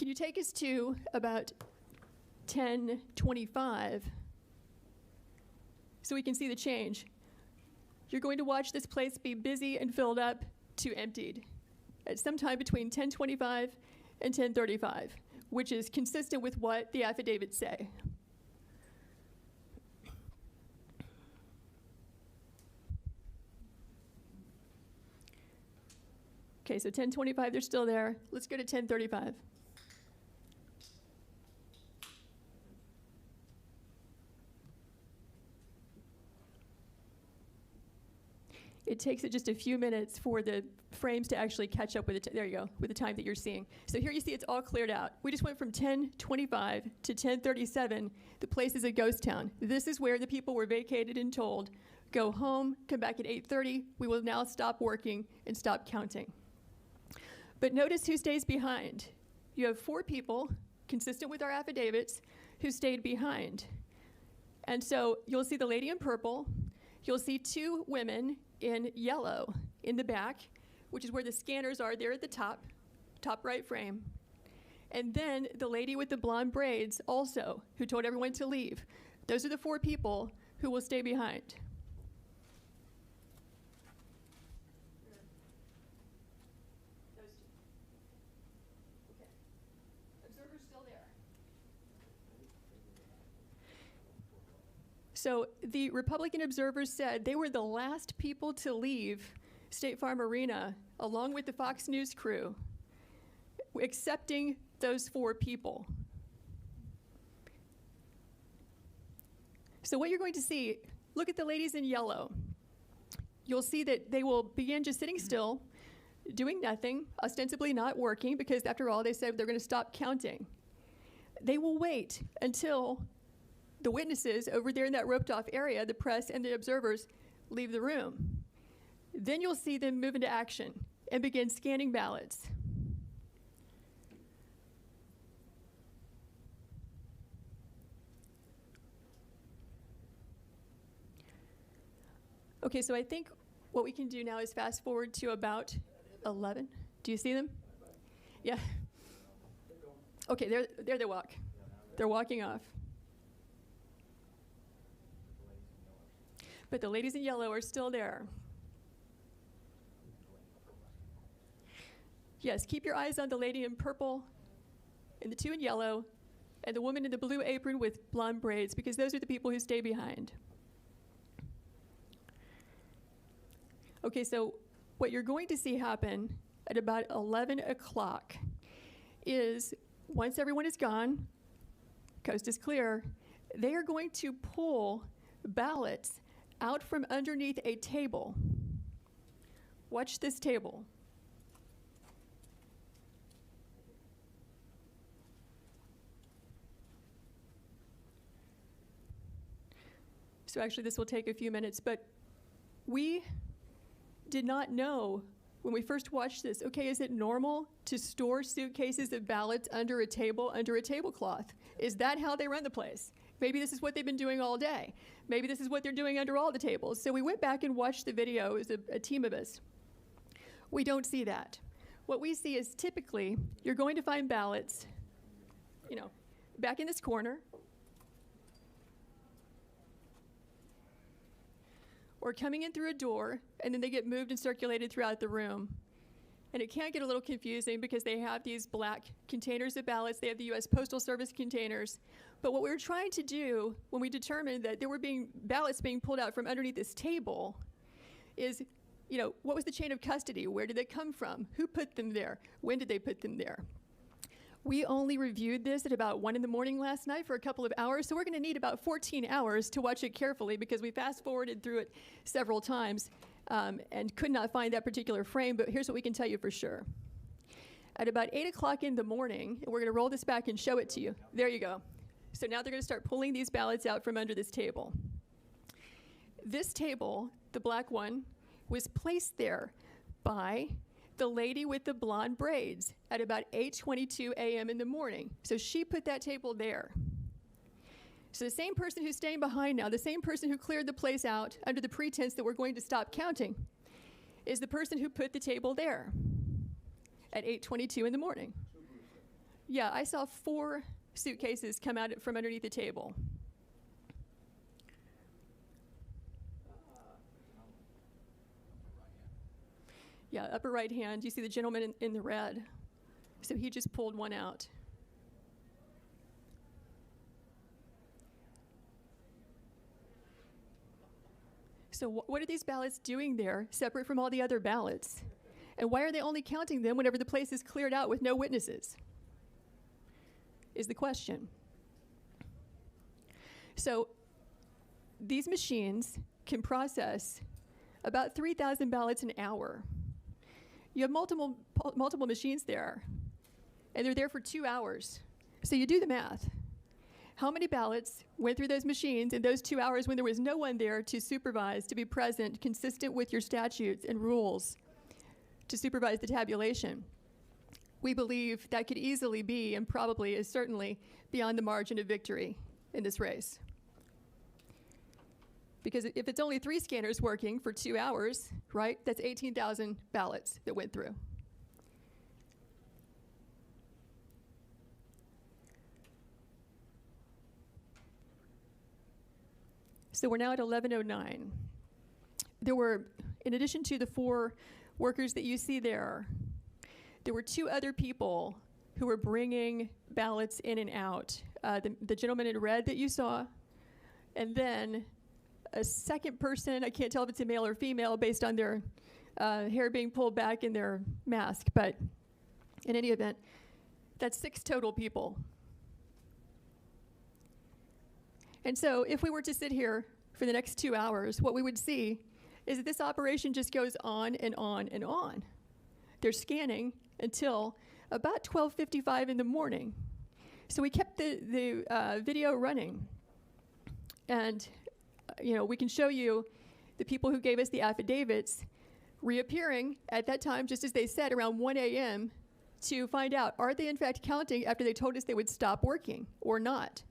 Can you take us to about 10:25 so we can see the change? You're going to watch this place be busy and filled up to emptied at some time between 10:25 and 10:35, which is consistent with what the affidavits say. Okay, so 10:25, they're still there. Let's go to 10:35. It takes it just a few minutes for the frames to actually catch up with there you go, with the time that you're seeing. So here you see it's all cleared out. We just went from 10:25 to 10:37. The place is a ghost town. This is where the people were vacated and told, go home, come back at 8:30. We will now stop working and stop counting. But notice who stays behind. You have 4 people, consistent with our affidavits, who stayed behind. And so you'll see the lady in purple. You'll see 2 women in yellow in the back, which is where the scanners are there at the top right frame. And then the lady with the blonde braids also, who told everyone to leave. Those are the 4 people who will stay behind. Those 2. Okay. Observer's still there. So the Republican observers said they were the last people to leave State Farm Arena, along with the Fox News crew, accepting those 4 people. So what you're going to see, look at the ladies in yellow. You'll see that they will begin just sitting still, doing nothing, ostensibly not working, because after all, they said they're going to stop counting. They will wait until the witnesses over there in that roped off area, the press and the observers, leave the room. Then you'll see them move into action and begin scanning ballots. Okay, so I think what we can do now is fast forward to about 11. Do you see them? Yeah. Okay, there they walk. They're walking off. But the ladies in yellow are still there. Yes, keep your eyes on the lady in purple and the 2 in yellow and the woman in the blue apron with blonde braids, because those are the people who stay behind. Okay, so what you're going to see happen at about 11 o'clock is once everyone is gone, coast is clear, they are going to pull ballots out from underneath a table. Watch this table. So actually this will take a few minutes, but we did not know when we first watched this, okay, is it normal to store suitcases of ballots under a table, under a tablecloth? Is that how they run the place? Maybe this is what they've been doing all day. Maybe this is what they're doing under all the tables. So we went back and watched the video as a team of us. We don't see that. What we see is typically you're going to find ballots, back in this corner, or coming in through a door, and then they get moved and circulated throughout the room. And it can get a little confusing because they have these black containers of ballots. They have the U.S. Postal Service containers. But what we were trying to do when we determined that there were ballots being pulled out from underneath this table is, what was the chain of custody? Where did they come from? Who put them there? When did they put them there? We only reviewed this at about 1 in the morning last night for a couple of hours, so we're going to need about 14 hours to watch it carefully because we fast-forwarded through it several times and could not find that particular frame, but here's what we can tell you for sure. At about 8 o'clock in the morning, and we're going to roll this back and show it to you. There you go. So now they're going to start pulling these ballots out from under this table. This table, the black one, was placed there by the lady with the blonde braids at about 8:22 a.m. in the morning. So she put that table there. So the same person who's staying behind now, the same person who cleared the place out under the pretense that we're going to stop counting, is the person who put the table there at 8:22 in the morning. Yeah, I saw 4 suitcases come out from underneath the table. Yeah, upper right hand, you see the gentleman in the red. So he just pulled one out. So what are these ballots doing there, separate from all the other ballots? And why are they only counting them whenever the place is cleared out with no witnesses? Is the question. So these machines can process about 3,000 ballots an hour. You have multiple machines there, and they're there for 2 hours. So you do the math. How many ballots went through those machines in those 2 hours when there was no one there to supervise, to be present, consistent with your statutes and rules, to supervise the tabulation? We believe that could easily be, and probably is certainly, beyond the margin of victory in this race. Because if it's only 3 scanners working for 2 hours, right, that's 18,000 ballots that went through. So we're now at 11:09. There were, in addition to the 4 workers that you see there were 2 other people who were bringing ballots in and out. The gentleman in red that you saw, and then a second person, I can't tell if it's a male or female based on their hair being pulled back in their mask, but in any event, that's 6 total people. And so if we were to sit here for the next 2 hours, what we would see is that this operation just goes on and on and on. They're scanning until about 12:55 in the morning. So we kept the video running. And we can show you the people who gave us the affidavits reappearing at that time, just as they said, around 1 a.m. to find out, are they in fact counting after they told us they would stop working or not?